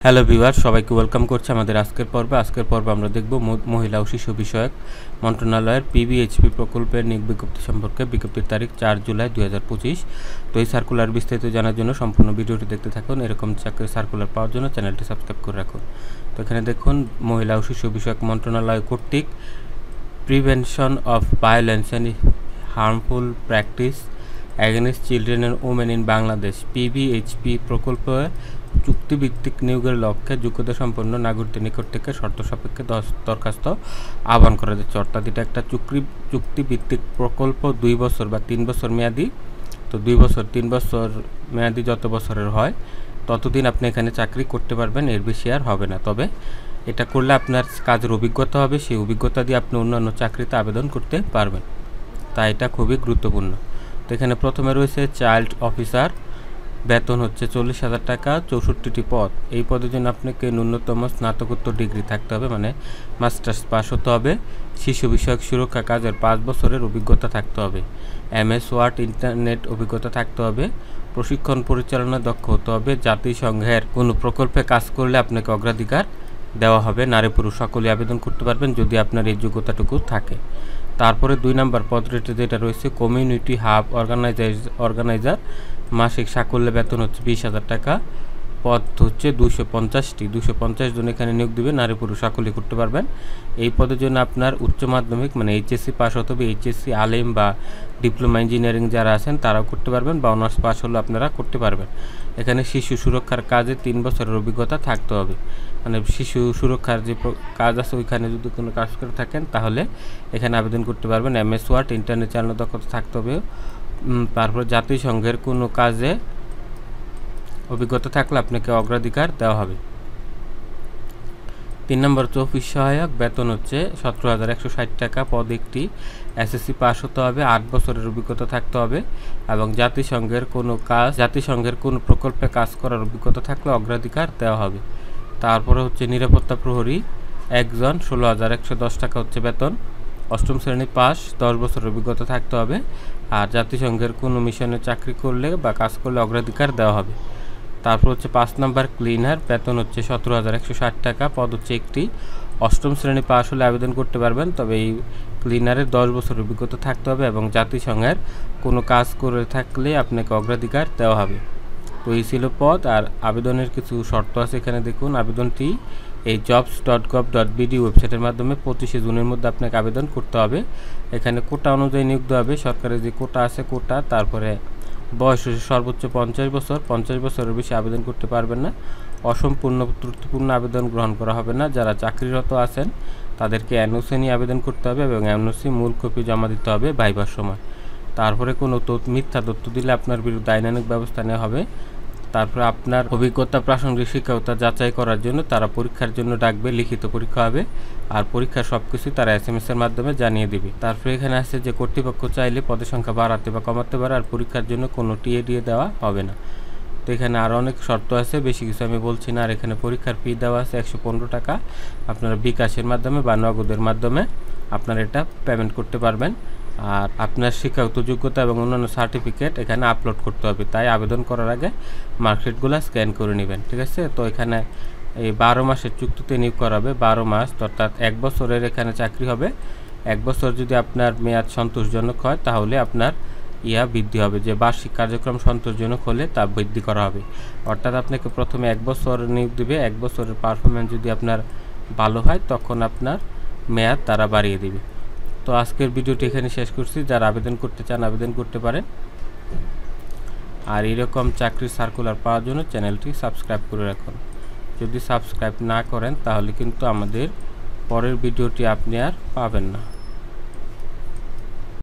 Hello viewer, সবাইকে welcome করছি আমাদের আজকের পর্বে আমরা দেখব মহিলা ও শিশু বিষয়ক মন্ত্রণালয়ের পিবিএইচপি প্রকল্পের নিয়োগ বিজ্ঞপ্তি সম্পর্কে। বিজ্ঞপ্তির তারিখ 4 জুলাই 2025। তো এই সার্কুলার বিস্তারিত জানার জন্য সম্পূর্ণ ভিডিওটি দেখতে থাকুন। এরকম চাকরির সার্কুলার পাওয়ার জন্য চ্যানেলটি সাবস্ক্রাইব করে রাখুন। তো এখানে দেখুন, মহিলা ও শিশু বিষয়ক মন্ত্রণালয় কর্তৃক prevention of violence and harmful practice against children and women in Bangladesh PBHP প্রকল্পে চুক্তিভিত্তিক নিয়োগের লক্ষ্যে যোগ্যতা সম্পন্ন নাগরিকদের নিকট থেকে শর্ত সাপেক্ষে দরখাস্ত আহ্বান করা যাচ্ছে। অর্থাৎ এটা একটা চুক্তিভিত্তিক প্রকল্প, 2 বছর বা 3 বছর মেয়াদি। তো 2 বছর 3 বছর মেয়াদি যত বছরের হয় ততদিন আপনি এখানে চাকরি করতে পারবেন, এর বেশি আর হবে না। তবে এটা করলে আপনার কাজের অভিজ্ঞতা হবে, সেই অভিজ্ঞতা দিয়ে আপনি অন্যান্য চাকরিতে আবেদন করতে পারবেন। তাই এটা খুবই গুরুত্বপূর্ণ। তো এখানে প্রথমে রয়েছে চাইল্ড অফিসার, বেতন হচ্ছে 40,000 টাকা, 64টি পদ। এই পদের জন্য আপনাকে ন্যূনতম স্নাতকোত্তর ডিগ্রি থাকতে হবে, মানে মাস্টার্স পাস হতে হবে। শিশু বিষয়ক সুরক্ষা কাজের 5 বছরের অভিজ্ঞতা থাকতে হবে। MS ওয়ার্ড ইন্টারনেট অভিজ্ঞতা থাকতে হবে। প্রশিক্ষণ পরিচালনা দক্ষ হতে হবে। জাতিসংঘের কোনো প্রকল্পে কাজ করলে আপনাকে অগ্রাধিকার দেওয়া হবে। নারী পুরুষ সকলেই আবেদন করতে পারবেন যদি আপনার এই যোগ্যতাটুকু থাকে। তারপরে 2 নম্বর পদ যেটা রয়েছে কমিউনিটি হাব অর্গানাইজার, মাসিক সাকল্যে বেতন হচ্ছে 20,000 টাকা। পদ হচ্ছে 250টি, 250 জন এখানে নিয়োগ দেবে। নারী পুরুষ সকলেই করতে পারবেন। এই পদের জন্য আপনার উচ্চ মাধ্যমিক মানে HSC পাস হতে হবে। HSC আলিম বা ডিপ্লোমা ইঞ্জিনিয়ারিং যারা আছেন তারাও করতে পারবেন, বা অনার্স পাস হলে আপনারা করতে পারবেন। এখানে শিশু সুরক্ষার কাজে 3 বছরের অভিজ্ঞতা থাকতে হবে। মানে শিশু সুরক্ষার যে কাজ আছে ওইখানে যদি কোনো কাজ করে থাকেন তাহলে এখানে আবেদন করতে পারবেন। MS ওয়ার্ড ইন্টারনেট চালানো দক্ষতা থাকতে হবে। তারপর জাতিসংঘের কোনো কাজে অভিজ্ঞতা থাকলে আপনাকে অগ্রাধিকার দেওয়া হবে। 3 নম্বর অফিস সহায়ক, বেতন হচ্ছে 17,160 টাকা। পদ একটি, SSC পাস হতে হবে, 8 বছরের অভিজ্ঞতা থাকতে হবে এবং জাতিসংঘের কোনো প্রকল্পে কাজ করার অভিজ্ঞতা থাকলে অগ্রাধিকার দেওয়া হবে। তারপরে হচ্ছে নিরাপত্তা প্রহরী, একজন, 16,110 টাকা হচ্ছে বেতন। 8ম শ্রেণী পাস, 10 বছরের অভিজ্ঞতা থাকতে হবে। আর জাতিসংঘের কোনো মিশনে চাকরি করলে বা কাজ করলে অগ্রাধিকার দেওয়া হবে। তারপর হচ্ছে 5 নম্বর ক্লিনার, বেতন হচ্ছে 17,160 টাকা। পদ হচ্ছে একটি, 8ম শ্রেণী পাস হলে আবেদন করতে পারবেন। তবে এই ক্লিনারের 10 বছরের অভিজ্ঞতা থাকতে হবে এবং জাতিসংঘের কোনো কাজ করে থাকলে আপনাকে অগ্রাধিকার দেওয়া হবে। তো এই ছিল পদ। আর আবেদনের কিছু শর্ত আছে এখানে দেখুন। আবেদনটি এই jobs.gov.bd ওয়েবসাইটের মাধ্যমে 25 জুনের মধ্যে আপনাকে আবেদন করতে হবে। এখানে কোটা অনুযায়ী নিয়োগ দেওয়া হবে। সরকারের যে কোটা আছে কোটা, তারপরে বয়স সর্বোচ্চ 50 বছর, 50 বছরের বেশি আবেদন করতে পারবেন না। অসম্পূর্ণ ত্রুটিপূর্ণ আবেদন গ্রহণ করা হবে না। যারা চাকরিরত আছেন তাদেরকে NOC নিয়ে আবেদন করতে হবে এবং NOC মূল কপি জমা দিতে হবে ভাইবার সময়। তারপরে কোনো মিথ্যা তথ্য দিলে আপনার বিরুদ্ধে আইনানুগ ব্যবস্থা নেওয়া হবে। তারপরে আপনার অভিজ্ঞতা, প্রাসঙ্গিক শিক্ষকতা যাচাই করার জন্য তারা পরীক্ষার জন্য ডাকবে, লিখিত পরীক্ষা হবে। আর পরীক্ষার সব কিছু তারা SMS এর মাধ্যমে জানিয়ে দিবে। তারপরে এখানে আছে যে কর্তৃপক্ষ চাইলে পদের সংখ্যা বাড়াতে বা কমাতে পারে, আর পরীক্ষার জন্য কোনো টিএ দেওয়া হবে না। তো এখানে আরও অনেক শর্ত আছে, বেশি কিছু আমি বলছি না। আর এখানে পরীক্ষার ফি দেওয়া আছে 115 টাকা। আপনারা বিকাশের মাধ্যমে বা নগদের মাধ্যমে আপনারা এটা পেমেন্ট করতে পারবেন। আর আপনার শিক্ষাগত যোগ্যতা এবং অন্যান্য সার্টিফিকেট এখানে আপলোড করতে হবে। তাই আবেদন করার আগে মার্কশিটগুলো স্ক্যান করে নেবেন, ঠিক আছে? তো এখানে এই 12 মাসের চুক্তিতে নিয়োগ করা হবে। 12 মাস অর্থাৎ 1 বছরের এখানে চাকরি হবে। 1 বছর যদি আপনার মেয়াদ সন্তোষজনক হয় তাহলে আপনার বৃদ্ধি হবে। যে বার্ষিক কার্যক্রম সন্তোষজনক হলে তা বৃদ্ধি করা হবে। অর্থাৎ আপনাকে প্রথমে 1 বছর নিয়োগ দেবে। 1 বছরের পারফরমেন্স যদি আপনার ভালো হয় তখন আপনার মেয়াদ তারা বাড়িয়ে দেবে। তো আজকের ভিডিওটি এখানে শেষ করছি। যারা আবেদন করতে চান আবেদন করতে পারেন। আর এরকম চাকরির সার্কুলার পাওয়ার জন্য চ্যানেলটি সাবস্ক্রাইব করে রাখুন। যদি সাবস্ক্রাইব না করেন তাহলে কিন্তু আমাদের পরের ভিডিওটি আপনি আর পাবেন না।